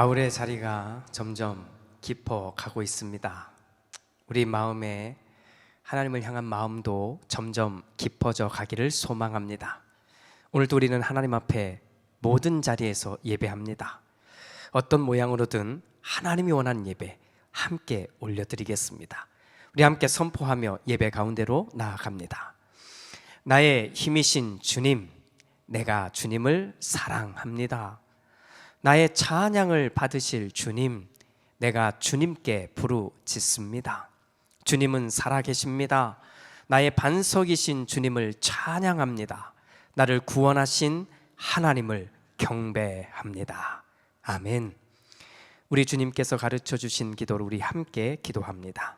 가을의 자리가 점점 깊어가고 있습니다. 우리 마음에 하나님을 향한 마음도 점점 깊어져 가기를 소망합니다. 오늘도 우리는 하나님 앞에 모든 자리에서 예배합니다. 어떤 모양으로든 하나님이 원하는 예배 함께 올려드리겠습니다. 우리 함께 선포하며 예배 가운데로 나아갑니다. 나의 힘이신 주님, 내가 주님을 사랑합니다. 나의 찬양을 받으실 주님, 내가 주님께 부르짖습니다. 주님은 살아계십니다. 나의 반석이신 주님을 찬양합니다. 나를 구원하신 하나님을 경배합니다. 아멘. 우리 주님께서 가르쳐 주신 기도를 우리 함께 기도합니다.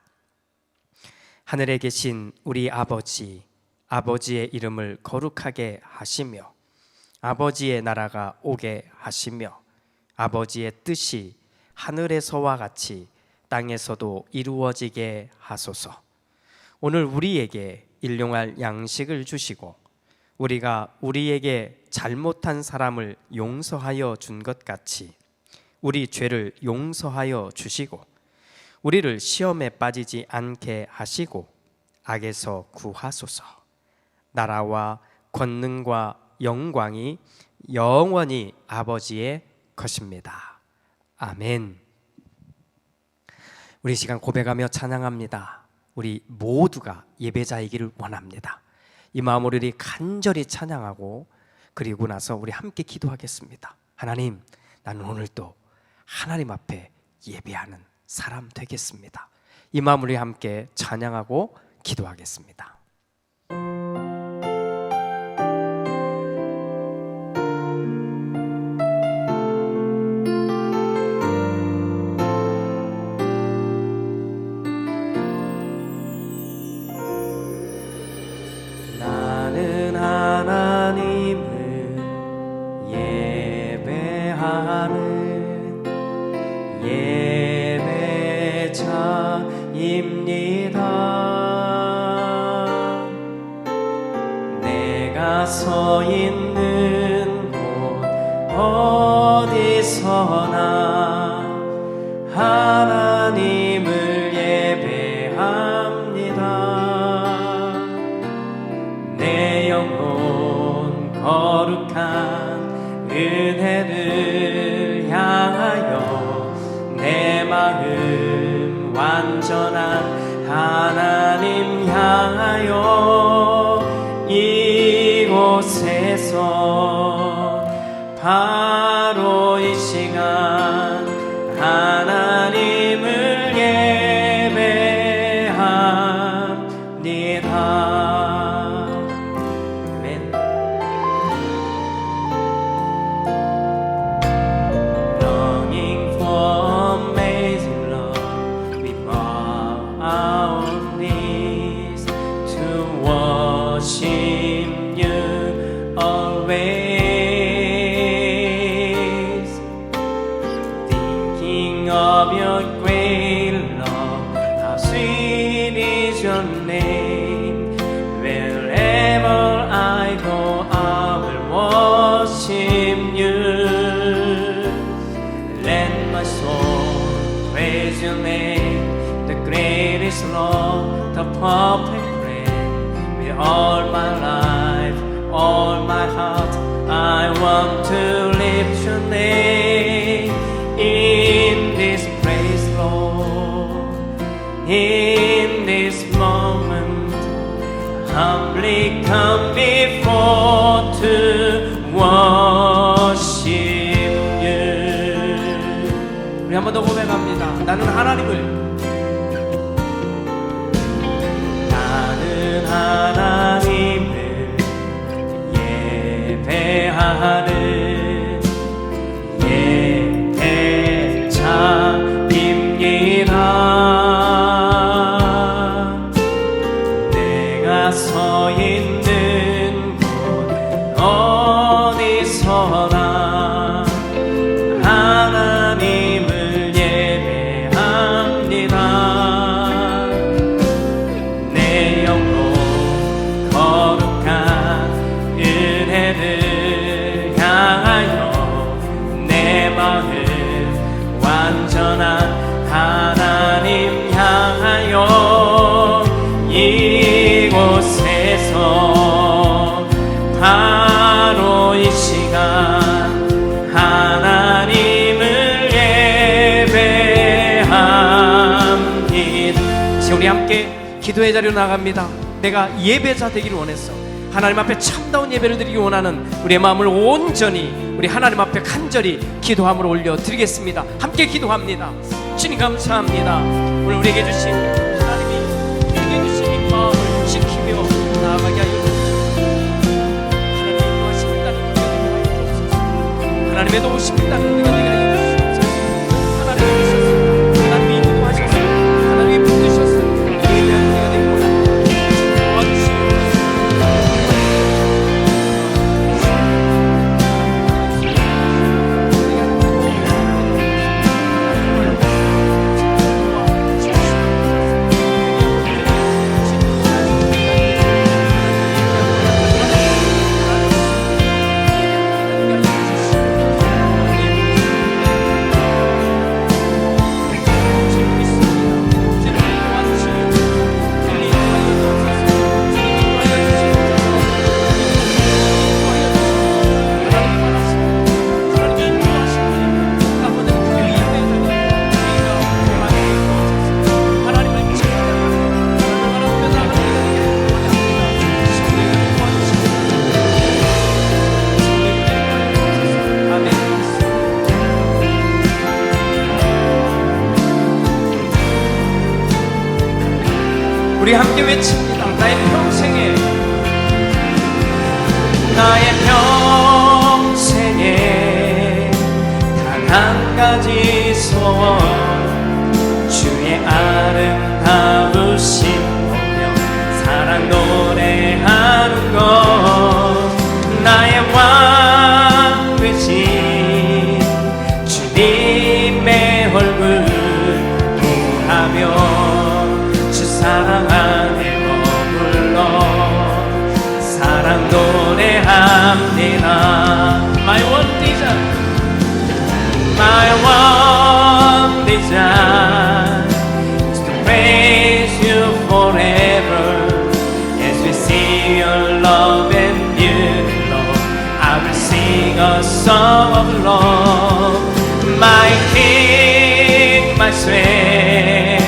하늘에 계신 우리 아버지, 아버지의 이름을 거룩하게 하시며 아버지의 나라가 오게 하시며 아버지의 뜻이 하늘에서와 같이 땅에서도 이루어지게 하소서. 오늘 우리에게 일용할 양식을 주시고 우리가 우리에게 잘못한 사람을 용서하여 준 것 같이 우리 죄를 용서하여 주시고 우리를 시험에 빠지지 않게 하시고 악에서 구하소서. 나라와 권능과 영광이 영원히 아버지의 것입니다. 아멘. 우리 시간 고백하며 찬양합니다. 우리 모두가 예배자이기를 원합니다. 이 마음으로 우리 간절히 찬양하고 그리고 나서 우리 함께 기도하겠습니다. 하나님, 나는 오늘도 하나님 앞에 예배하는 사람 되겠습니다. 이 마음으로 우리 함께 찬양하고 기도하겠습니다. 나는 하나님을 예배하는 예배자입니다. 내가 서 있는 곳 어디서나 하나님을 예배합니다. 내 영혼 거룩한 은혜를 향하여 내 마음 완전한 하나님 향하여 이곳에서 바로 이 시간 하나님을 예배합니다. 아멘. Longing for amazing love, we bow our knees to worship you always. Thinking of your great love, how sweet is your name. Wherever I go, I will worship you. Let my soul praise your name, the greatest love, the perfect plan. With all my life, all my heart, I want to lift your name in this place, Lord. In this moment, humbly come before to worship you. 우리 한 번 더 고백합니다. 나는 하나님을 예배하는 예배자입니다. 내가 서 있는 곳 어디서나 하나님을 예배합니다. 내 영혼 전한 하나님 향하여 이곳에서 바로 이 시간 하나님을 예배합니다. 지금 우리 함께 기도의 자리로 나갑니다. 내가 예배자 되기를 원했어. 하나님 앞에 참다운 예배를 드리기 원하는 우리의 마음을 온전히 우리 하나님 앞에 간절히 기도함으로 올려드리겠습니다. 함께 기도합니다. 주님 감사합니다. 오늘 우리에게 주신 하나님이 우리에게 주신 이 마음을 지키며 나아가게 하여 주옵소서. 하나님의 인도하심을 따르는 우리가 되게 하여 주옵소서. 하나님의 도우심을 따르는 우리가 되게 하여 주옵소서. 하나님이 계셔서 하나님이 인도하셔서 하나님이 붙드셔서 예배하는 우리가 되게 원합니다. 도와주시옵소서. 우리 함께 외칩니다. 나의 평생에 단 한 가지 소원 주의 아름다우신 보며 사랑 노래하는 것 나의 왕 되신 주님의 얼굴 보하며 주 사랑 안에 머물러 사랑 노래합니다. My one desire, my one desire is to praise you forever as we see your love and beauty, Lord. I will sing a song of love, my King, my strength,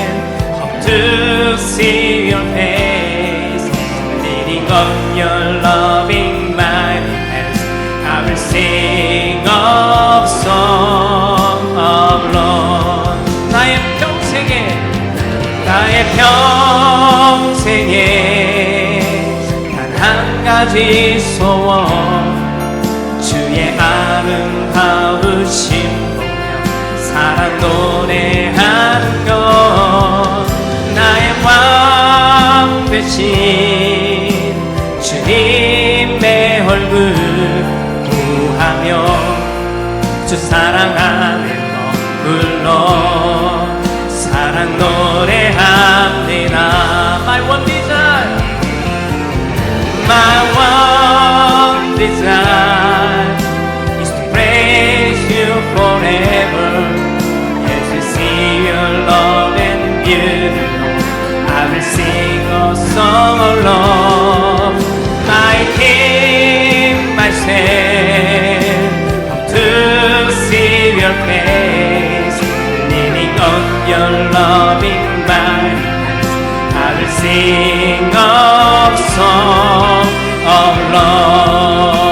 hope to see your face, leading of your loving mind hands. I will sing of song of love. 나의 평생에 단 한 가지 소원 주의 아름다우심 보며 사랑 노래하는 것 나의 왕 되신 주님의 얼굴 구하며 주 사랑 안에 머물러 사랑 노래합니다. My one desire, my one desire is to praise you forever as we see your love and beauty, Lord. I will sing a song of love, my King, my strength, hope to see your face, leaning on your loving mind. I will sing a song of love.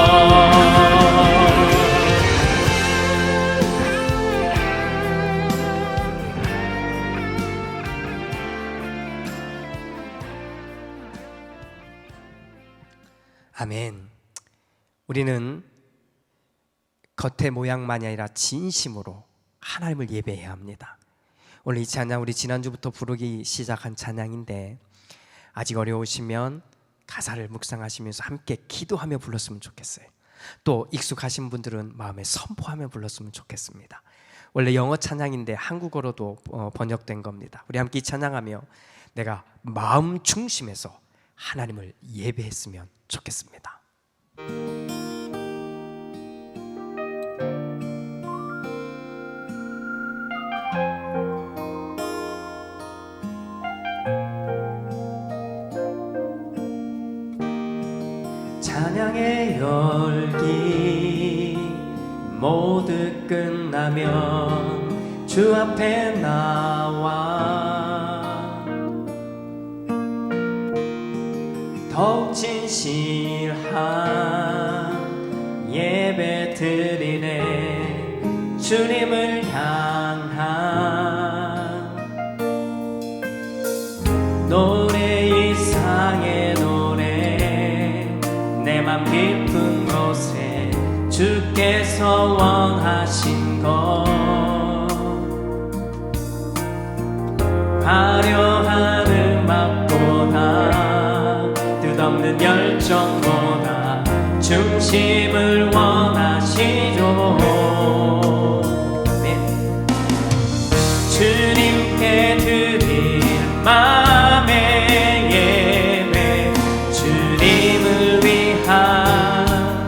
아멘. 우리는 겉의 모양만이 아니라 진심으로 하나님을 예배해야 합니다. 오늘 이 찬양 우리 지난주부터 부르기 시작한 찬양인데 아직 어려우시면 가사를 묵상하시면서 함께 기도하며 불렀으면 좋겠어요. 또 익숙하신 분들은 마음에 선포하며 불렀으면 좋겠습니다. 원래 영어 찬양인데 한국어로도 번역된 겁니다. 우리 함께 찬양하며 내가 마음 중심에서 하나님을 예배했으면 좋겠습니다. 찬양의 열기 모두 끝나면 주 앞에 나와 더욱 진실한 예배 드리네. 주님을 향한 노래 이상의 노래 내 맘 깊은 곳에 주께서 원하신 것 화려한 음악보다 뜻없는 열정보다 중심을 원하시죠. 네. 주님께 드릴 맘의 예배 주님을 위한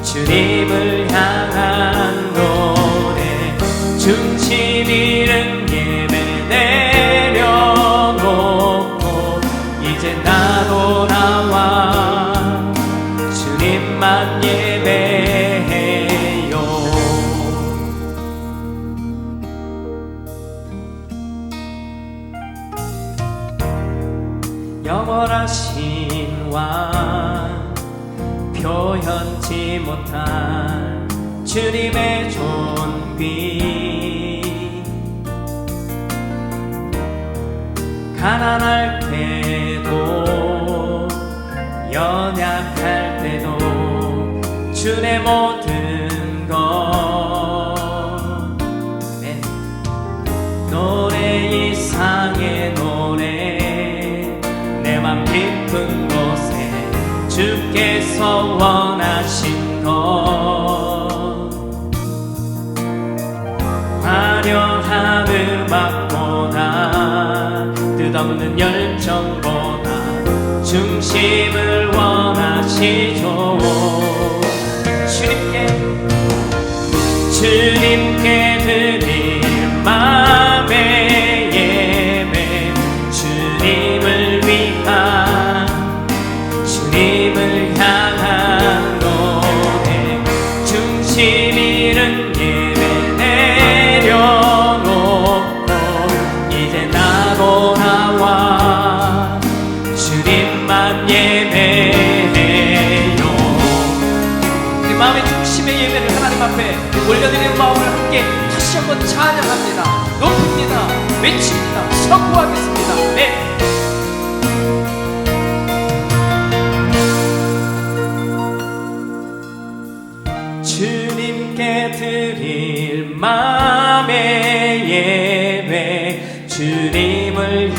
주님을 향한 노래 중심 잃은 예배 내려놓고 이제 나 돌아와 주님만 예배해요. 영원하신 왕 표현치 못한 주님의 존귀 가난할 때도 연약할 때도 주의 모든 것 네. 노래 이상의 노래 내 맘 깊은 곳에 주께서 원하신 것 화려한 음악보다 뜻없는 열정보다 중심을 원하시죠. 주님께 드릴 맘의 예배 주님을 위한 주님을 향한 노래 중심 잃은 예배 내려놓고 이제 나 돌아와 주님만 예배해요. 우리 마음의 중심의 예배를 하나님 앞에 올려드리는 마음을 함께 다시 한번 찬양합니다. 높입니다. 외칩니다. 선포하겠습니다. 네. 주님께 드릴 맘의 예배 주님을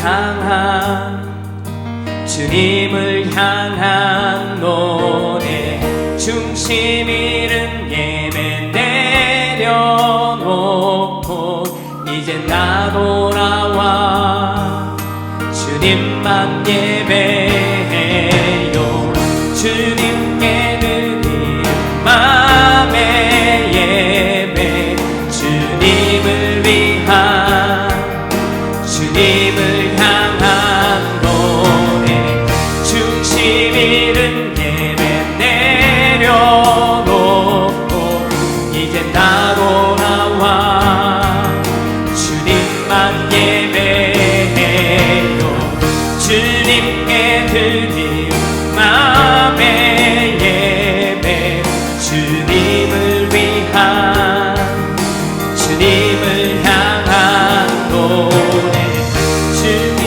향한 노래 중심 잃은 예배 내려놓고 이제 나 돌아와 주님만 예배해요. 주님께 드릴 맘의 예배 주님을 위한 주님을 향한 노래 중심 잃은 예배 내려놓고 이제 나 돌아와 주님만 예배해요. 주님께 드릴 맘의 예배 주님을 위한 주님을 향한 노래 주님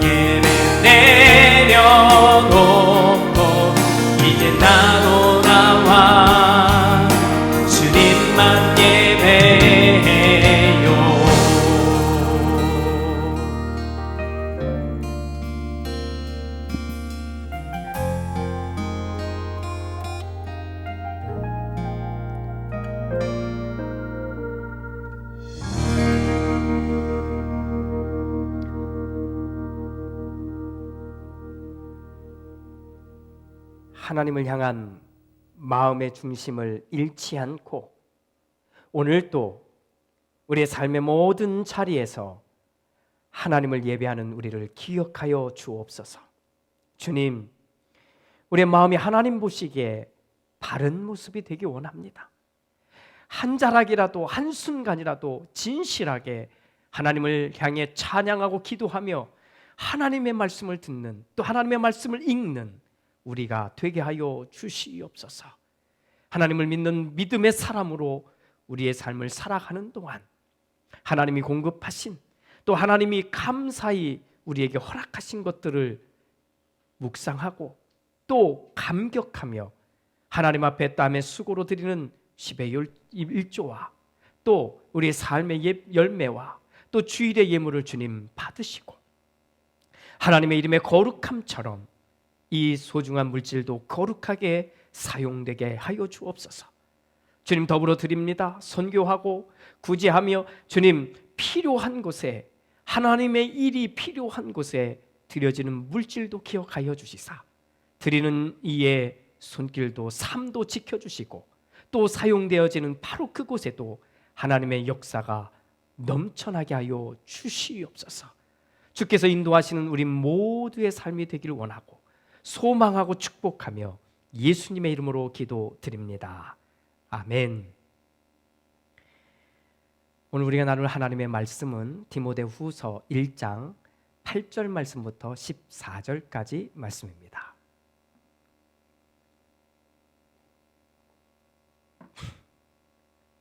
예배 내려놓고 이제 나 돌아와 주님만 예배해요. 하나님을 향한 마음의 중심을 잃지 않고 오늘도 우리의 삶의 모든 자리에서 하나님을 예배하는 우리를 기억하여 주옵소서. 주님, 우리의 마음이 하나님 보시기에 바른 모습이 되기 원합니다. 한 자락이라도 한순간이라도 진실하게 하나님을 향해 찬양하고 기도하며 하나님의 말씀을 듣는, 또 하나님의 말씀을 읽는 우리가 되게 하여 주시옵소서. 하나님을 믿는 믿음의 사람으로 우리의 삶을 살아가는 동안 하나님이 공급하신, 또 하나님이 감사히 우리에게 허락하신 것들을 묵상하고 또 감격하며 하나님 앞에 땀의 수고로 드리는 10의 1조와 또 우리의 삶의 열매와 또 주일의 예물을 주님 받으시고 하나님의 이름의 거룩함처럼 이 소중한 물질도 거룩하게 사용되게 하여 주옵소서. 주님, 더불어 드립니다. 선교하고 구제하며 주님, 필요한 곳에, 하나님의 일이 필요한 곳에 드려지는 물질도 기억하여 주시사 드리는 이의 손길도 삶도 지켜주시고 또 사용되어지는 바로 그곳에도 하나님의 역사가 넘쳐나게 하여 주시옵소서. 주께서 인도하시는 우리 모두의 삶이 되기를 원하고 소망하고 축복하며 예수님의 이름으로 기도드립니다. 아멘. 오늘 우리가 나눌 하나님의 말씀은 디모데후서 1장 8절 말씀부터 14절까지 말씀입니다.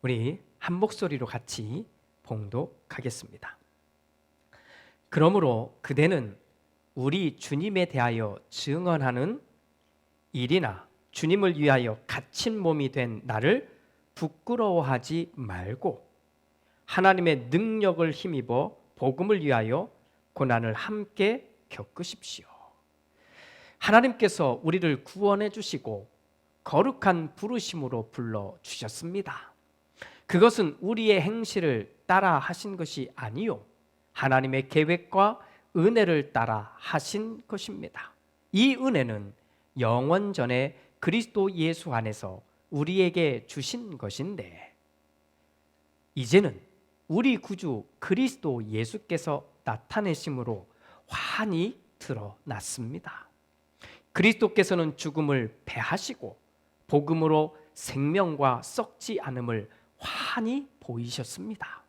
우리 한 목소리로 같이 봉독하겠습니다. 그러므로 그대는 우리 주님에 대하여 증언하는 일이나 주님을 위하여 갇힌 몸이 된 나를 부끄러워하지 말고 하나님의 능력을 힘입어 복음을 위하여 고난을 함께 겪으십시오. 하나님께서 우리를 구원해 주시고 거룩한 부르심으로 불러 주셨습니다. 그것은 우리의 행실을 따라 하신 것이 아니요 하나님의 계획과 은혜를 따라 하신 것입니다. 이 은혜는 영원 전에 그리스도 예수 안에서 우리에게 주신 것인데 이제는 우리 구주 그리스도 예수께서 나타내심으로 환히 드러났습니다. 그리스도께서는 죽음을 패하시고 복음으로 생명과 썩지 않음을 환히 보이셨습니다.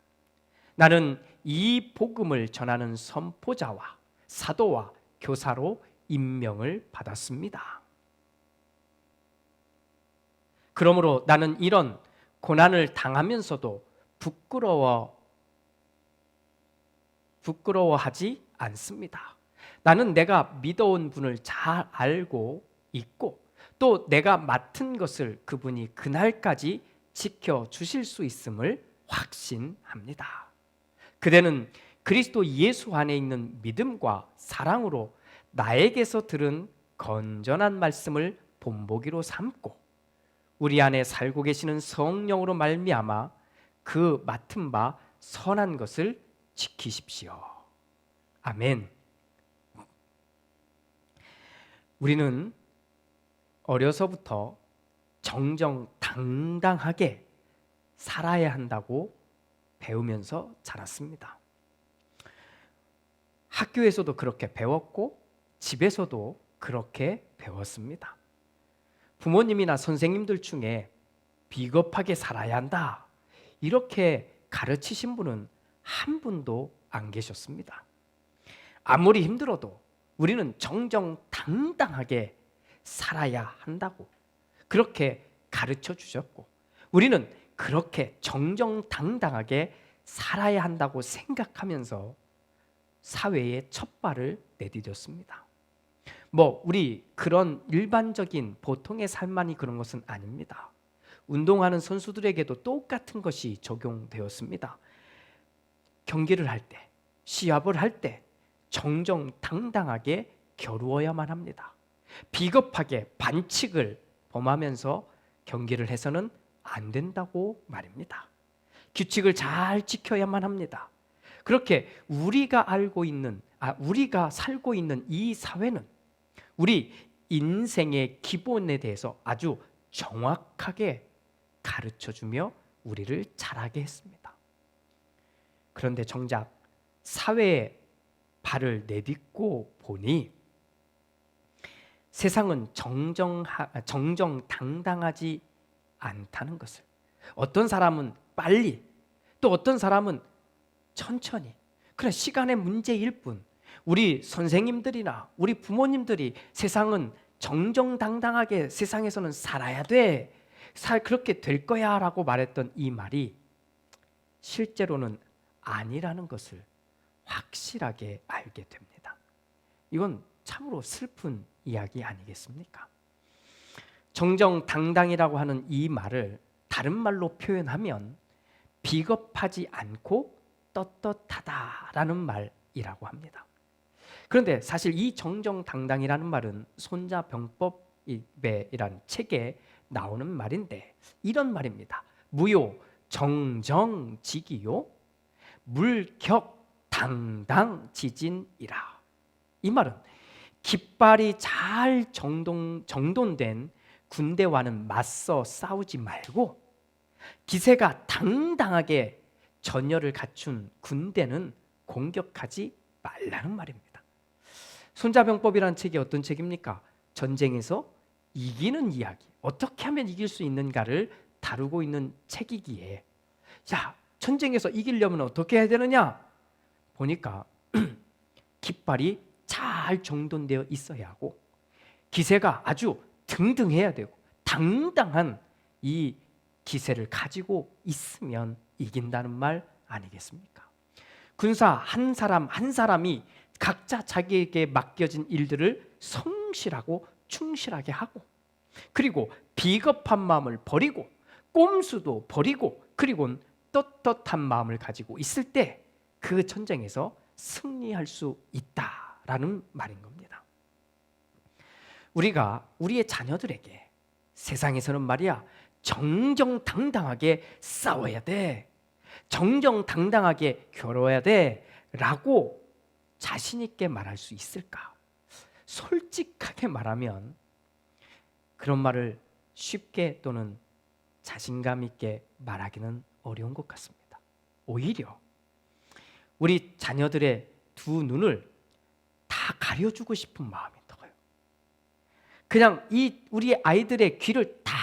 나는 이 복음을 전하는 선포자와 사도와 교사로 임명을 받았습니다. 그러므로 나는 이런 고난을 당하면서도 부끄러워하지 않습니다. 나는 내가 믿어온 분을 잘 알고 있고 또 내가 맡은 것을 그분이 그날까지 지켜주실 수 있음을 확신합니다. 그대는 그리스도 예수 안에 있는 믿음과 사랑으로 나에게서 들은 건전한 말씀을 본보기로 삼고 우리 안에 살고 계시는 성령으로 말미암아 그 맡은 바 선한 것을 지키십시오. 아멘. 우리는 어려서부터 정정당당하게 살아야 한다고 배우면서 자랐습니다. 학교에서도 그렇게 배웠고 집에서도 그렇게 배웠습니다. 부모님이나 선생님들 중에 비겁하게 살아야 한다 이렇게 가르치신 분은 한 분도 안 계셨습니다. 아무리 힘들어도 우리는 정정당당하게 살아야 한다고 그렇게 가르쳐 주셨고 우리는 그렇게 정정당당하게 살아야 한다고 생각하면서 사회에 첫 발을 내디뎠습니다. 우리 그런 일반적인 보통의 삶만이 그런 것은 아닙니다. 운동하는 선수들에게도 똑같은 것이 적용되었습니다. 경기를 할 때, 시합을 할 때 정정당당하게 겨루어야만 합니다. 비겁하게 반칙을 범하면서 경기를 해서는 안 된다고 말입니다. 규칙을 잘 지켜야만 합니다. 그렇게 우리가 우리가 살고 있는 이 사회는 우리 인생의 기본에 대해서 아주 정확하게 가르쳐주며 우리를 자라게 했습니다. 그런데 정작 사회에 발을 내딛고 보니 세상은 정정당당하지 않다는 것을, 어떤 사람은 빨리, 또 어떤 사람은 천천히, 그냥 시간의 문제일 뿐, 우리 선생님들이나 우리 부모님들이 세상은 정정당당하게 세상에서는 살아야 돼, 그렇게 될 거야 라고 말했던 이 말이 실제로는 아니라는 것을 확실하게 알게 됩니다. 이건 참으로 슬픈 이야기 아니겠습니까? 정정당당이라고 하는 이 말을 다른 말로 표현하면 비겁하지 않고 떳떳하다라는 말이라고 합니다. 그런데 사실 이 정정당당이라는 말은 손자병법이라는 책에 나오는 말인데 이런 말입니다. 무요 정정지기요 물격당당지진이라. 이 말은 깃발이 잘 정돈된 군대와는 맞서 싸우지 말고 기세가 당당하게 전열을 갖춘 군대는 공격하지 말라는 말입니다. 손자병법이라는 책이 어떤 책입니까? 전쟁에서 이기는 이야기, 어떻게 하면 이길 수 있는가를 다루고 있는 책이기에, 야, 전쟁에서 이기려면 어떻게 해야 되느냐? 보니까 깃발이 잘 정돈되어 있어야 하고 기세가 아주 등등해야 되고 당당한 이 기세를 가지고 있으면 이긴다는 말 아니겠습니까? 군사 한 사람 한 사람이 각자 자기에게 맡겨진 일들을 성실하고 충실하게 하고, 그리고 비겁한 마음을 버리고 꼼수도 버리고, 그리고 떳떳한 마음을 가지고 있을 때 그 전쟁에서 승리할 수 있다라는 말인 겁니다. 우리가 우리의 자녀들에게 세상에서는 말이야 정정당당하게 싸워야 돼, 정정당당하게 겨뤄야 돼 라고 자신 있게 말할 수 있을까? 솔직하게 말하면 그런 말을 쉽게 또는 자신감 있게 말하기는 어려운 것 같습니다. 오히려 우리 자녀들의 두 눈을 다 가려주고 싶은 마음이 더요. 그냥 우리 아이들의 귀를 다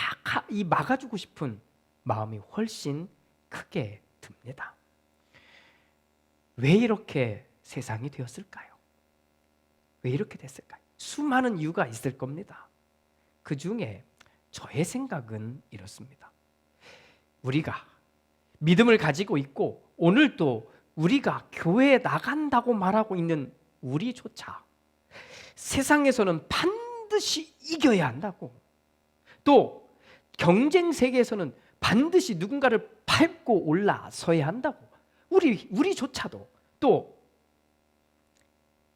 막아주고 싶은 마음이 훨씬 크게 듭니다. 왜 이렇게 세상이 되었을까요? 왜 이렇게 됐을까요? 수많은 이유가 있을 겁니다. 그 중에 저의 생각은 이렇습니다. 우리가 믿음을 가지고 있고 오늘도 우리가 교회에 나간다고 말하고 있는 우리조차 세상에서는 반드시 이겨야 한다고, 또 경쟁 세계에서는 반드시 누군가를 밟고 올라서야 한다고, 우리조차도 또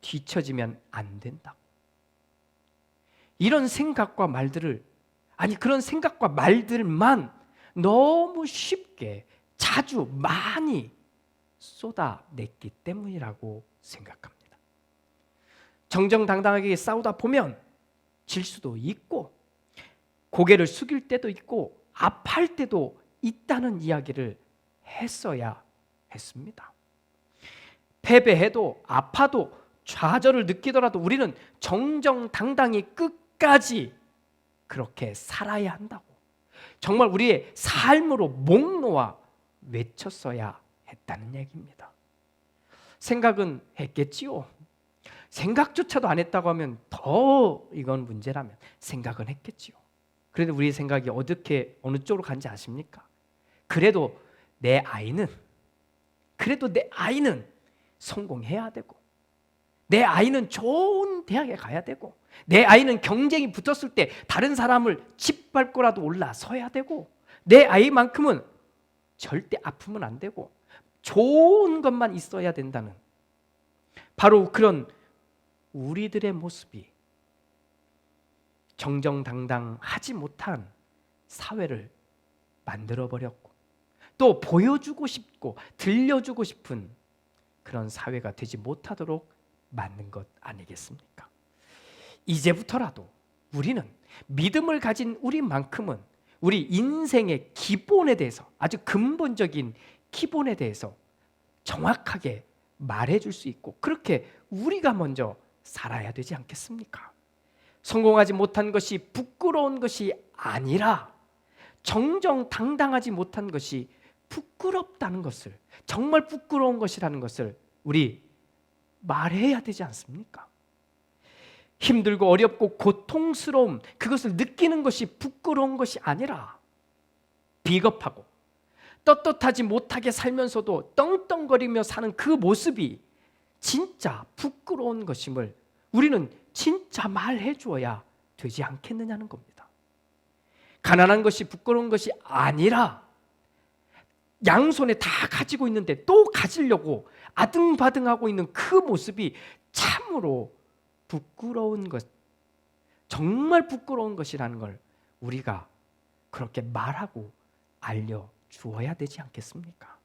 뒤처지면 안 된다고, 이런 생각과 말들을, 그런 생각과 말들만 너무 쉽게 자주 많이 쏟아냈기 때문이라고 생각합니다. 정정당당하게 싸우다 보면 질 수도 있고 고개를 숙일 때도 있고 아파할 때도 있다는 이야기를 했어야 했습니다. 패배해도 아파도 좌절을 느끼더라도 우리는 정정당당히 끝까지 그렇게 살아야 한다고, 정말 우리의 삶으로 목 놓아 외쳤어야 했다는 얘기입니다. 생각은 했겠지요. 생각조차도 안 했다고 하면 더 이건 문제라면 생각은 했겠지요. 그런데 우리의 생각이 어느 쪽으로 간지 아십니까? 그래도 내 아이는 성공해야 되고, 내 아이는 좋은 대학에 가야 되고, 내 아이는 경쟁이 붙었을 때 다른 사람을 짓밟고라도 올라서야 되고, 내 아이만큼은 절대 아프면 안 되고 좋은 것만 있어야 된다는, 바로 그런 우리들의 모습이 정정당당하지 못한 사회를 만들어버렸고, 또 보여주고 싶고 들려주고 싶은 그런 사회가 되지 못하도록 만든 것 아니겠습니까? 이제부터라도 우리는 믿음을 가진 우리만큼은 우리 인생의 기본에 대해서, 아주 근본적인 기본에 대해서 정확하게 말해줄 수 있고 그렇게 우리가 먼저 살아야 되지 않겠습니까? 성공하지 못한 것이 부끄러운 것이 아니라 정정당당하지 못한 것이 부끄럽다는 것을, 정말 부끄러운 것이라는 것을 우리 말해야 되지 않습니까? 힘들고 어렵고 고통스러움, 그것을 느끼는 것이 부끄러운 것이 아니라 비겁하고 떳떳하지 못하게 살면서도 떵떵거리며 사는 그 모습이 진짜 부끄러운 것임을 우리는 진짜 말해 주어야 되지 않겠느냐는 겁니다. 가난한 것이 부끄러운 것이 아니라 양손에 다 가지고 있는데 또 가지려고 아등바등하고 있는 그 모습이 참으로 부끄러운 것, 정말 부끄러운 것이라는 걸 우리가 그렇게 말하고 알려주어야 되지 않겠습니까?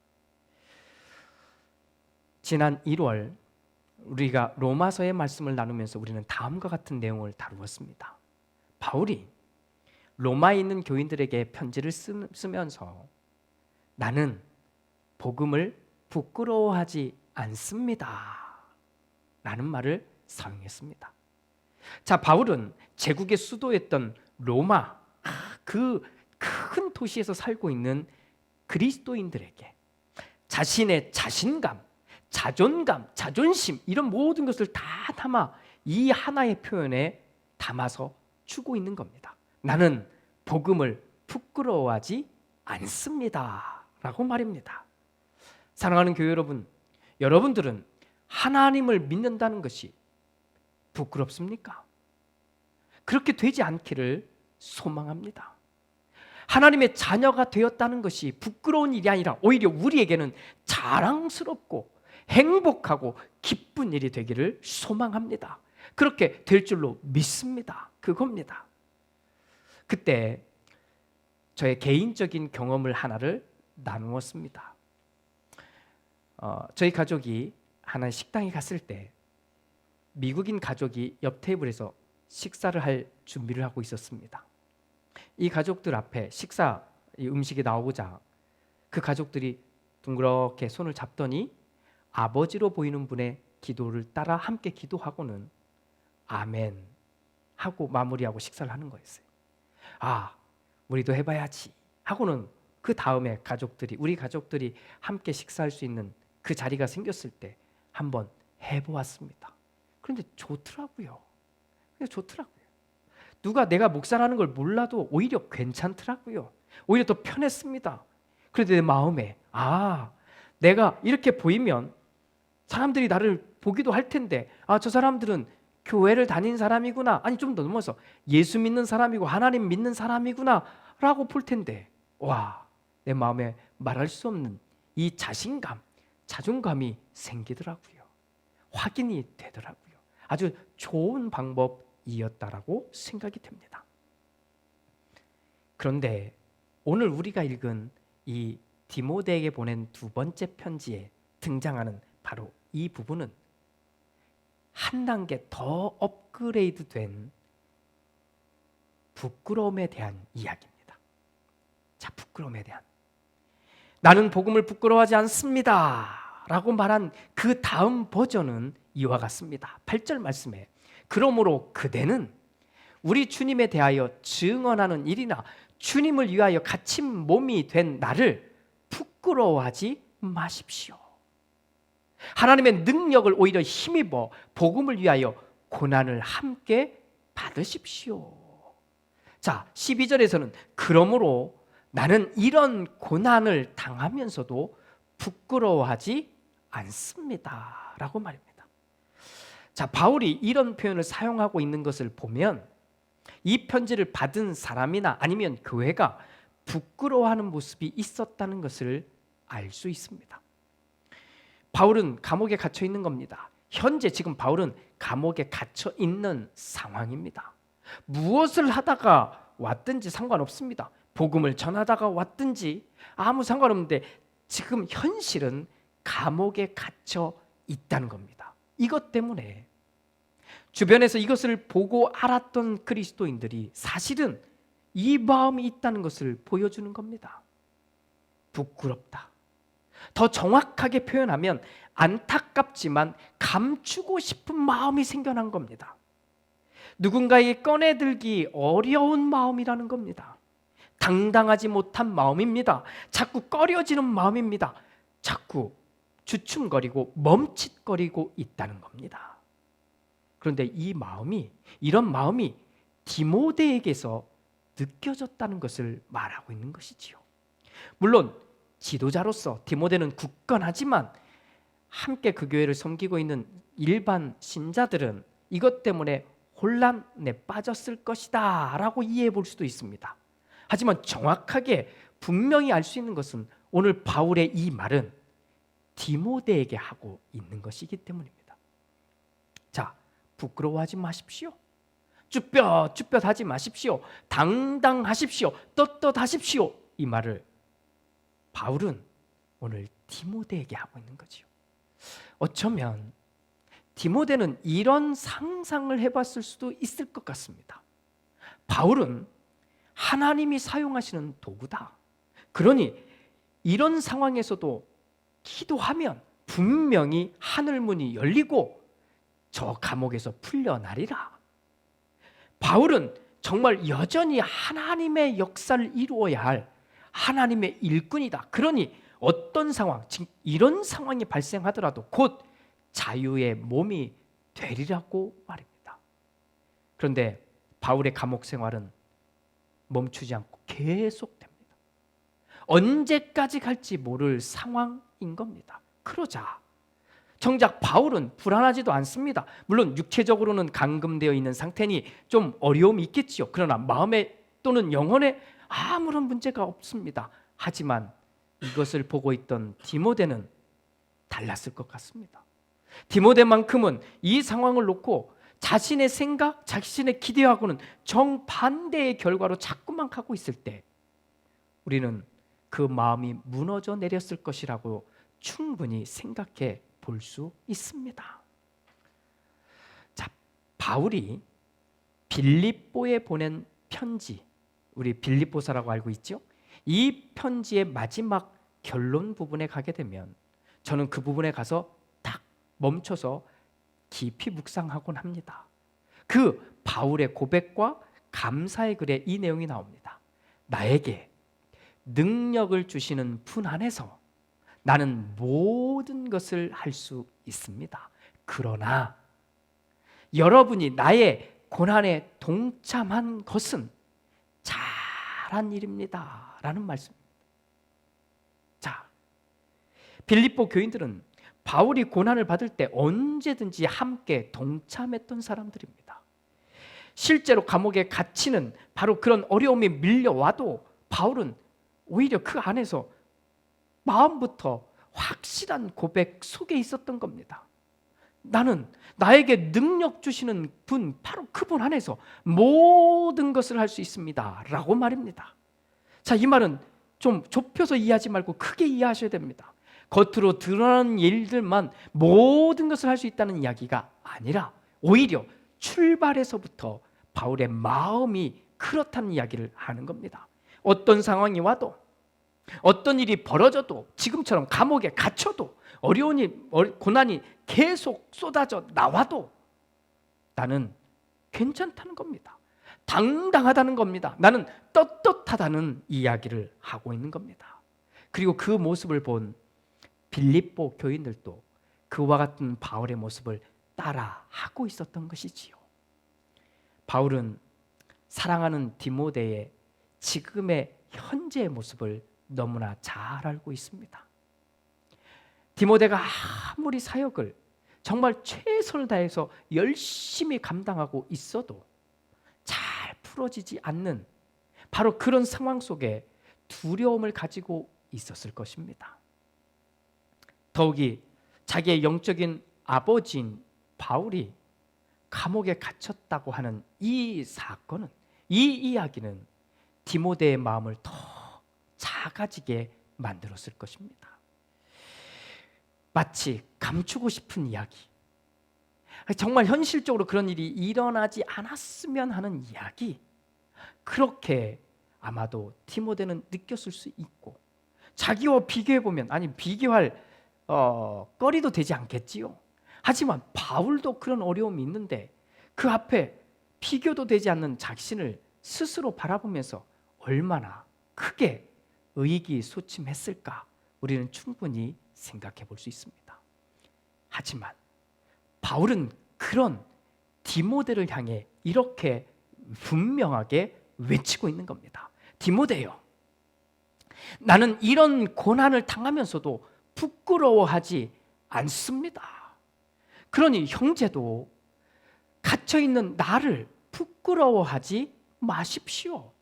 지난 1월 우리가 로마서의 말씀을 나누면서 우리는 다음과 같은 내용을 다루었습니다. 바울이 로마에 있는 교인들에게 편지를 쓰면서 나는 복음을 부끄러워하지 않습니다 라는 말을 사용했습니다. 자, 바울은 제국의 수도였던 로마, 그 큰 도시에서 살고 있는 그리스도인들에게 자신의 자신감, 자존감, 자존심 이런 모든 것을 다 담아 이 하나의 표현에 담아서 주고 있는 겁니다. 나는 복음을 부끄러워하지 않습니다 라고 말입니다. 사랑하는 교회 여러분, 여러분들은 하나님을 믿는다는 것이 부끄럽습니까? 그렇게 되지 않기를 소망합니다. 하나님의 자녀가 되었다는 것이 부끄러운 일이 아니라 오히려 우리에게는 자랑스럽고 행복하고 기쁜 일이 되기를 소망합니다. 그렇게 될 줄로 믿습니다. 그겁니다. 그때 저의 개인적인 경험을 하나를 나누었습니다. 저희 가족이 하나의 식당에 갔을 때 미국인 가족이 옆 테이블에서 식사를 할 준비를 하고 있었습니다. 이 가족들 앞에 이 음식이 나오고자 그 가족들이 둥그렇게 손을 잡더니 아버지로 보이는 분의 기도를 따라 함께 기도하고는 아멘 하고 마무리하고 식사를 하는 거였어요. 아, 우리도 해봐야지 하고는 그 다음에 우리 가족들이 함께 식사할 수 있는 그 자리가 생겼을 때 한번 해보았습니다. 그런데 좋더라고요. 누가 내가 목사라는 걸 몰라도 오히려 괜찮더라고요. 오히려 더 편했습니다. 그런데 내 마음에 내가 이렇게 보이면 사람들이 나를 보기도 할 텐데 저 사람들은 교회를 다닌 사람이구나, 아니 좀 더 넘어서 예수 믿는 사람이고 하나님 믿는 사람이구나 라고 볼 텐데 내 마음에 말할 수 없는 이 자신감, 자존감이 생기더라고요. 확인이 되더라고요. 아주 좋은 방법이었다라고 생각이 됩니다. 그런데 오늘 우리가 읽은 이 디모데에게 보낸 두 번째 편지에 등장하는 바로 이 부분은 한 단계 더 업그레이드된 부끄러움에 대한 이야기입니다. 자, 부끄러움에 대한, 나는 복음을 부끄러워하지 않습니다 라고 말한 그 다음 버전은 이와 같습니다. 8절 말씀에 그러므로 그대는 우리 주님에 대하여 증언하는 일이나 주님을 위하여 갇힌 몸이 된 나를 부끄러워하지 마십시오. 하나님의 능력을 오히려 힘입어 복음을 위하여 고난을 함께 받으십시오. 자, 12절에서는 그러므로 나는 이런 고난을 당하면서도 부끄러워하지 않습니다 라고 말입니다. 자, 바울이 이런 표현을 사용하고 있는 것을 보면 이 편지를 받은 사람이나 아니면 교회가 부끄러워하는 모습이 있었다는 것을 알 수 있습니다. 바울은 감옥에 갇혀 있는 겁니다. 현재 지금 바울은 감옥에 갇혀 있는 상황입니다. 무엇을 하다가 왔든지 상관없습니다. 복음을 전하다가 왔든지 아무 상관없는데 지금 현실은 감옥에 갇혀 있다는 겁니다. 이것 때문에 주변에서 이것을 보고 알았던 그리스도인들이 사실은 이 마음이 있다는 것을 보여주는 겁니다. 부끄럽다. 더 정확하게 표현하면 안타깝지만 감추고 싶은 마음이 생겨난 겁니다. 누군가에게 꺼내들기 어려운 마음이라는 겁니다. 당당하지 못한 마음입니다. 자꾸 꺼려지는 마음입니다. 자꾸 주춤거리고 멈칫거리고 있다는 겁니다. 그런데 이런 마음이 디모데에게서 느껴졌다는 것을 말하고 있는 것이지요. 물론 지도자로서 디모데는 굳건하지만 함께 그 교회를 섬기고 있는 일반 신자들은 이것 때문에 혼란에 빠졌을 것이다 라고 이해해 볼 수도 있습니다. 하지만 정확하게 분명히 알 수 있는 것은 오늘 바울의 이 말은 디모데에게 하고 있는 것이기 때문입니다. 자, 부끄러워하지 마십시오. 쭈뼛쭈뼛하지 마십시오. 당당하십시오. 떳떳하십시오. 이 말을 바울은 오늘 디모데에게 하고 있는 거지요. 어쩌면 디모데는 이런 상상을 해봤을 수도 있을 것 같습니다. 바울은 하나님이 사용하시는 도구다. 그러니 이런 상황에서도 기도하면 분명히 하늘문이 열리고 저 감옥에서 풀려나리라. 바울은 정말 여전히 하나님의 역사를 이루어야 할 하나님의 일꾼이다. 그러니 어떤 상황, 즉 이런 상황이 발생하더라도 곧 자유의 몸이 되리라고 말입니다. 그런데 바울의 감옥 생활은 멈추지 않고 계속됩니다. 언제까지 갈지 모를 상황인 겁니다. 그러자 정작 바울은 불안하지도 않습니다. 물론 육체적으로는 감금되어 있는 상태니 좀 어려움이 있겠지요. 그러나 마음에 또는 영혼에 아무런 문제가 없습니다. 하지만 이것을 보고 있던 디모데는 달랐을 것 같습니다. 디모데만큼은 이 상황을 놓고 자신의 생각, 자신의 기대하고는 정반대의 결과로 자꾸만 가고 있을 때 우리는 그 마음이 무너져 내렸을 것이라고 충분히 생각해 볼 수 있습니다. 자, 바울이 빌립보에 보낸 편지, 우리 빌립보서라고 알고 있죠? 이 편지의 마지막 결론 부분에 가게 되면 저는 그 부분에 가서 딱 멈춰서 깊이 묵상하곤 합니다. 그 바울의 고백과 감사의 글에 이 내용이 나옵니다. 나에게 능력을 주시는 분 안에서 나는 모든 것을 할 수 있습니다. 그러나 여러분이 나의 고난에 동참한 것은 잘한 일입니다 라는 말씀입니다. 자, 빌립보 교인들은 바울이 고난을 받을 때 언제든지 함께 동참했던 사람들입니다. 실제로 감옥에 갇히는 바로 그런 어려움이 밀려와도 바울은 오히려 그 안에서 마음부터 확실한 고백 속에 있었던 겁니다. 나는 나에게 능력 주시는 분, 바로 그분 안에서 모든 것을 할 수 있습니다 라고 말입니다. 자, 이 말은 좀 좁혀서 이해하지 말고 크게 이해하셔야 됩니다. 겉으로 드러나는 일들만 모든 것을 할 수 있다는 이야기가 아니라 오히려 출발에서부터 바울의 마음이 그렇다는 이야기를 하는 겁니다. 어떤 상황이 와도, 어떤 일이 벌어져도, 지금처럼 감옥에 갇혀도, 어려운 일, 고난이 계속 쏟아져 나와도 나는 괜찮다는 겁니다. 당당하다는 겁니다. 나는 떳떳하다는 이야기를 하고 있는 겁니다. 그리고 그 모습을 본 빌립보 교인들도 그와 같은 바울의 모습을 따라하고 있었던 것이지요. 바울은 사랑하는 디모데의 지금의 현재의 모습을 너무나 잘 알고 있습니다. 디모데가 아무리 사역을 정말 최선을 다해서 열심히 감당하고 있어도 잘 풀어지지 않는 바로 그런 상황 속에 두려움을 가지고 있었을 것입니다. 더욱이 자기의 영적인 아버지인 바울이 감옥에 갇혔다고 하는 이 사건은, 이 이야기는 디모데의 마음을 더 작아지게 만들었을 것입니다. 마치 감추고 싶은 이야기, 정말 현실적으로 그런 일이 일어나지 않았으면 하는 이야기, 그렇게 아마도 디모데는 느꼈을 수 있고, 자기와 비교해보면, 아니 비교할 거리도 되지 않겠지요. 하지만 바울도 그런 어려움이 있는데 그 앞에 비교도 되지 않는 자신을 스스로 바라보면서 얼마나 크게 의기소침했을까 우리는 충분히 생각해 볼 수 있습니다. 하지만 바울은 그런 디모데를 향해 이렇게 분명하게 외치고 있는 겁니다. 디모데요, 나는 이런 고난을 당하면서도 부끄러워하지 않습니다. 그러니 형제도 갇혀있는 나를 부끄러워하지 마십시오.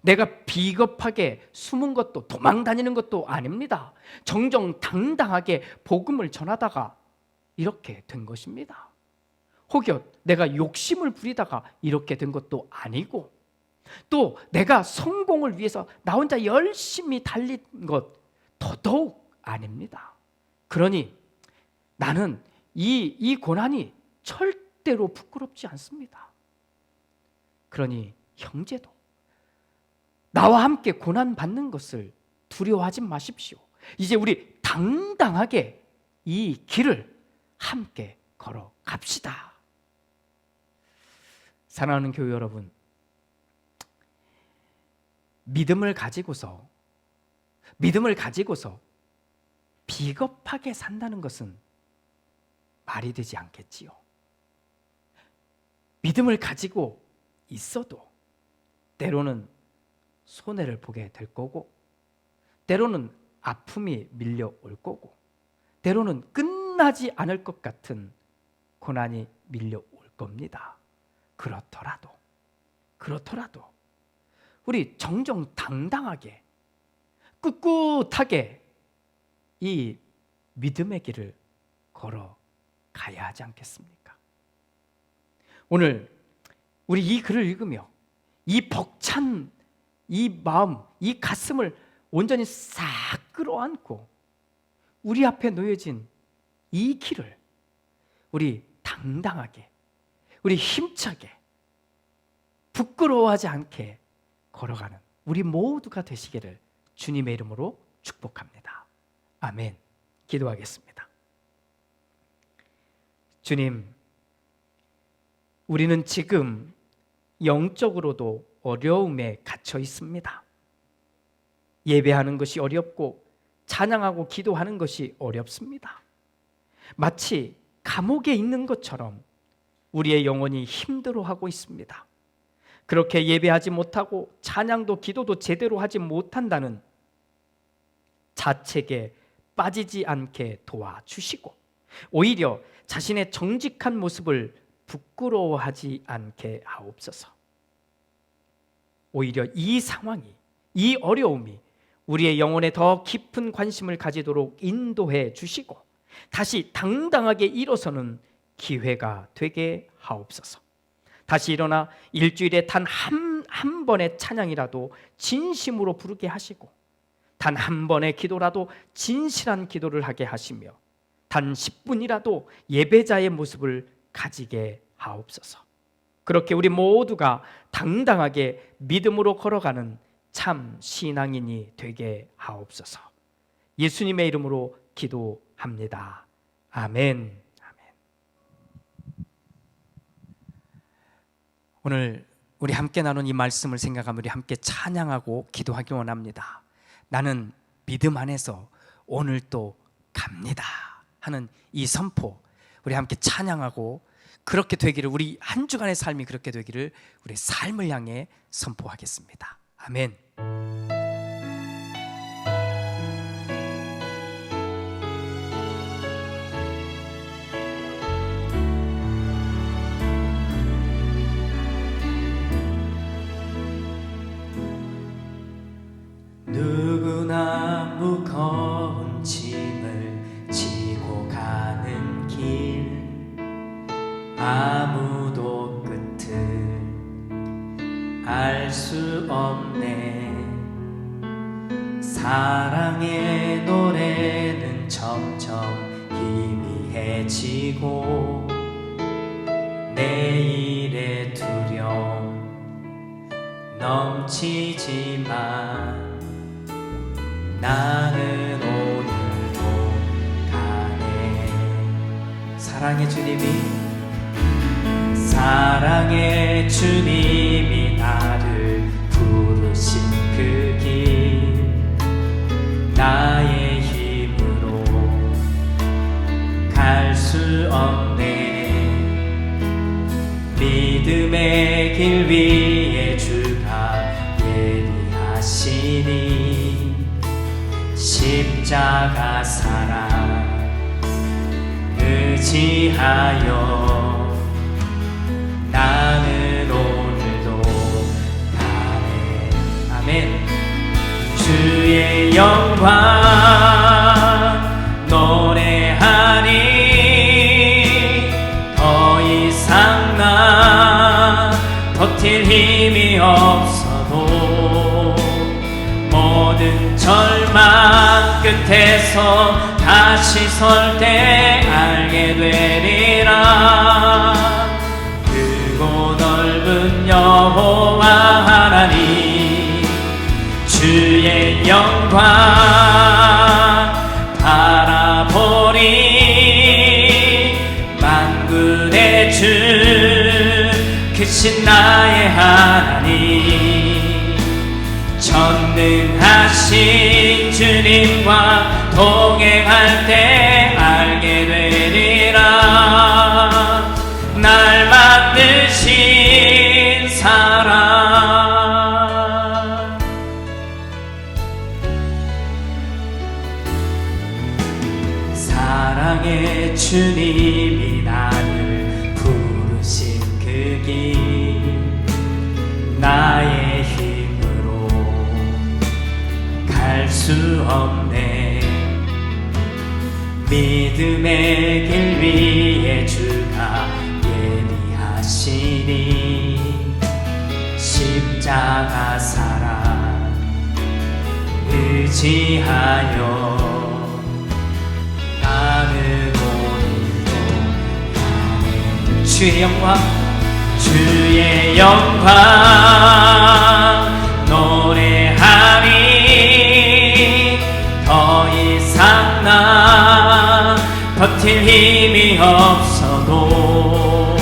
내가 비겁하게 숨은 것도 도망다니는 것도 아닙니다. 정정당당하게 복음을 전하다가 이렇게 된 것입니다. 혹여 내가 욕심을 부리다가 이렇게 된 것도 아니고, 또 내가 성공을 위해서 나 혼자 열심히 달린 것 더더욱 아닙니다. 그러니 나는 이 고난이 절대로 부끄럽지 않습니다. 그러니 형제도 나와 함께 고난 받는 것을 두려워하지 마십시오. 이제 우리 당당하게 이 길을 함께 걸어갑시다. 사랑하는 교회 여러분, 믿음을 가지고서 비겁하게 산다는 것은 말이 되지 않겠지요. 믿음을 가지고 있어도 때로는 손해를 보게 될 거고, 때로는 아픔이 밀려올 거고, 때로는 끝나지 않을 것 같은 고난이 밀려올 겁니다. 그렇더라도 우리 정정당당하게 꿋꿋하게 이 믿음의 길을 걸어가야 하지 않겠습니까? 오늘 우리 이 글을 읽으며 이 벅찬 이 마음, 이 가슴을 온전히 싹 끌어안고 우리 앞에 놓여진 이 길을 우리 당당하게, 우리 힘차게, 부끄러워하지 않게 걸어가는 우리 모두가 되시기를 주님의 이름으로 축복합니다. 아멘. 기도하겠습니다. 주님, 우리는 지금 영적으로도 어려움에 갇혀 있습니다. 예배하는 것이 어렵고 찬양하고 기도하는 것이 어렵습니다. 마치 감옥에 있는 것처럼 우리의 영혼이 힘들어하고 있습니다. 그렇게 예배하지 못하고 찬양도 기도도 제대로 하지 못한다는 자책에 빠지지 않게 도와주시고, 오히려 자신의 정직한 모습을 부끄러워하지 않게 하옵소서. 오히려 이 상황이, 이 어려움이 우리의 영혼에 더 깊은 관심을 가지도록 인도해 주시고 다시 당당하게 일어서는 기회가 되게 하옵소서. 다시 일어나 일주일에 단 한 번의 찬양이라도 진심으로 부르게 하시고, 단 한 번의 기도라도 진실한 기도를 하게 하시며, 단 10분이라도 예배자의 모습을 가지게 하옵소서. 그렇게 우리 모두가 당당하게 믿음으로 걸어가는 참 신앙인이 되게 하옵소서. 예수님의 이름으로 기도합니다. 아멘. 오늘 우리 함께 나눈 이 말씀을 생각하며 우리 함께 찬양하고 기도하기 원합니다. 나는 믿음 안에서 오늘 또 갑니다 하는 이 선포, 우리 함께 찬양하고 그렇게 되기를, 우리 한 주간의 삶이 그렇게 되기를 우리 삶을 향해 선포하겠습니다. 아멘. 누구나 무거운 짐을 지고 가는 길, 아무도 끝을 알 수 없네. 사랑의 노래는 점점 희미해지고 내일의 두려움 넘치지만 나는 오늘도 가네. 사랑의 주님이 나를 부르신 그 길, 나의 힘으로 갈 수 없네. 믿음의 길 위에 주가 예리하시니 십자가 사랑 의지하여 나는 오늘도 가네. 아멘. 주의 영광 노래하니 더 이상 나 버틸 힘이 없어도 모든 절망 끝에서 다시 설 때 알게 되리라. 크고 넓은 여호와 하나님 주의 영광 바라보리. 만군의 주 크신 나의 하나님 전능하신 주님과 동행할 때 알게 되리라. 날 만드신 사랑. 사랑의 주님이 나를 부르신 그 길, 나의 힘으로 갈 수 없네. 믿음의 길 위에 주가 예리하시니 십자가 사랑 의지하여 나는 오늘도 가네. 주의 영광 노래하니 더 이상 나 버틸 힘이 없어도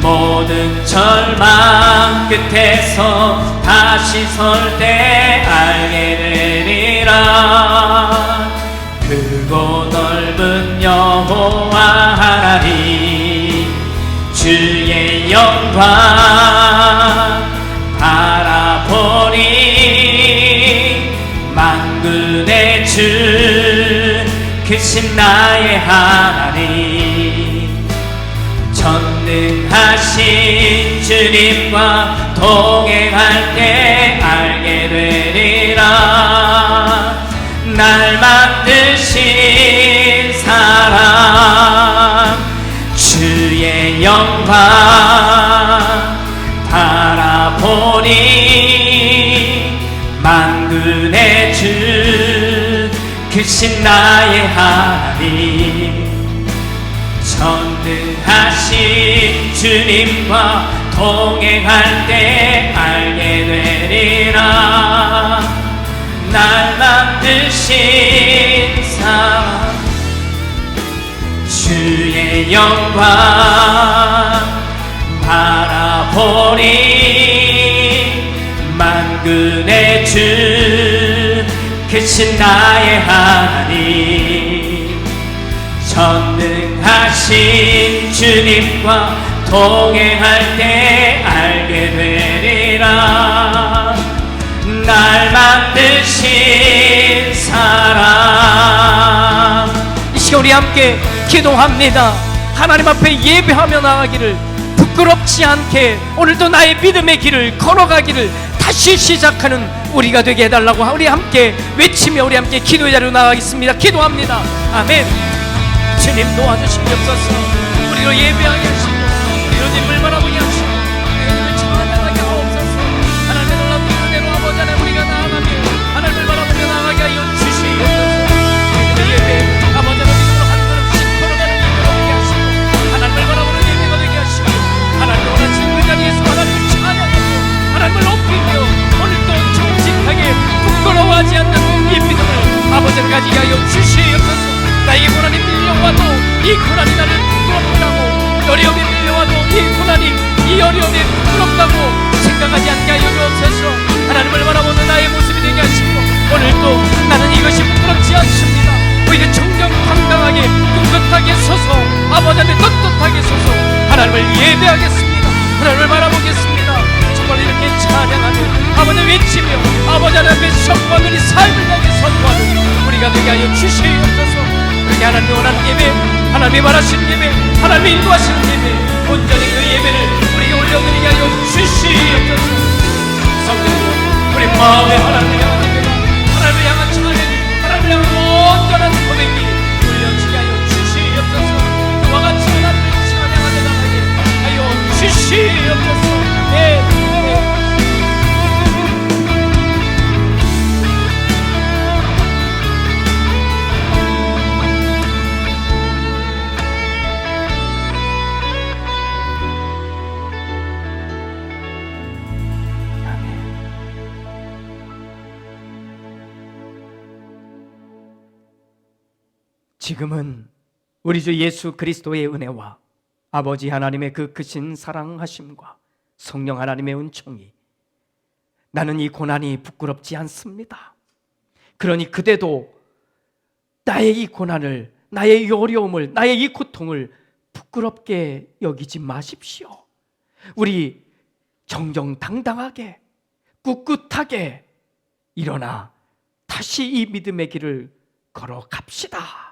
모든 절망 끝에서 다시 설 때 알게 되리라. 크고 넓은 여호와 하나님 주의 영광 바라보니. 만군의 주 크신 나의 하나님 전능하신 주님과 동행할 때 알게 되리라. 날 만드신 사랑 주의 영광 바라보니. 만군의 주 크신 나의 하나님 전능하신 주님과 동행할 때 알게 되리라. 날 만드신 사랑 주의 영광 바라보니. 만군의 주 크신 나의 하나님 전능하신 주님과 동행할 때 알게 되리라. 날 만드신 사랑. 이 시간 우리 함께 기도합니다. 하나님 앞에 예배하며 나가기를 부끄럽지 않게 오늘도 나의 믿음의 길을 걸어가기를 다시 시작하는 우리가 되게 해달라고 우리 함께 외치며 우리 함께 기도의 자리로 나가겠습니다. 기도합니다. 아멘. 주님 도와주시옵소서. 우리로 예배하게 하시고 우리로 님을 바라보게 하시고 우리를 찬양하게 하옵소서. 하나님의 놀라운 은혜로 아버지 하나님 우리가 나아가며 하나님을 바라보며 나아가게 하여 주시옵소서. 우리의 예배 아버지 하나님으로 한 걸음씩 걸어가는 예배가 되게 하시고 하나님을 바라보는 예배가 되게 하시고 하나님을 원하시는 그 자리에서 하나님을 찬양하며 하나님을 높이며 오늘도 정직하게 부끄러워하지 않는 이 믿음을 이 고난이 나를 부끄럽다고, 어려움이 밀려와도 이 고난이, 이 어려움이 부끄럽다고 생각하지 않게 하여 주옵소서. 하나님을 바라보는 나의 모습이 되게 하시고, 오늘도 나는 이것이 부끄럽지 않습니다. 오히려 정정당당하게 꿋꿋하게 서서 아버지 앞에 떳떳하게 서서 하나님을 예배하겠습니다. 하나님을 바라보겠습니다. 정말 이렇게 찬양하며 아버지 외치며 아버지 앞에 선포하는 이 삶을 향해 선포하는 우리가 되게 하여 주시옵소서. 그렇게 하나님이 원하는 예배, 하나님이 바라시는 예배, 하나님이 인도하시는 예배, 온전히 그 예배를 우리에게 올려드리게 하여 주시옵소서. 성령님, 우리 마음에 하나님을 향한 예배가, 하나님을 향한 찬양, 하나님을 향한 온전한 고백이 올려지게 하여 주시옵소서. 그와 같이 하나님을 찬양하며 나가게 하여 주시옵소서. 네. 지금은 우리 주 예수 그리스도의 은혜와 아버지 하나님의 그 크신 사랑하심과 성령 하나님의 은총이, 나는 이 고난이 부끄럽지 않습니다. 그러니 그대도 나의 이 고난을, 나의 이 어려움을, 나의 이 고통을 부끄럽게 여기지 마십시오. 우리 정정당당하게 꿋꿋하게 일어나 다시 이 믿음의 길을 걸어갑시다.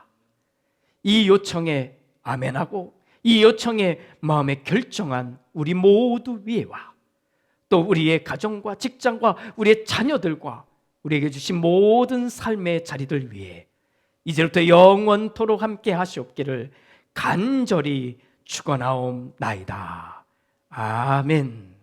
이 요청에 아멘하고 이 요청에 마음에 결정한 우리 모두 위에와 또 우리의 가정과 직장과 우리의 자녀들과 우리에게 주신 모든 삶의 자리들 위해 이제부터 영원토록 함께 하시옵기를 간절히 축원하옵나이다. 아멘.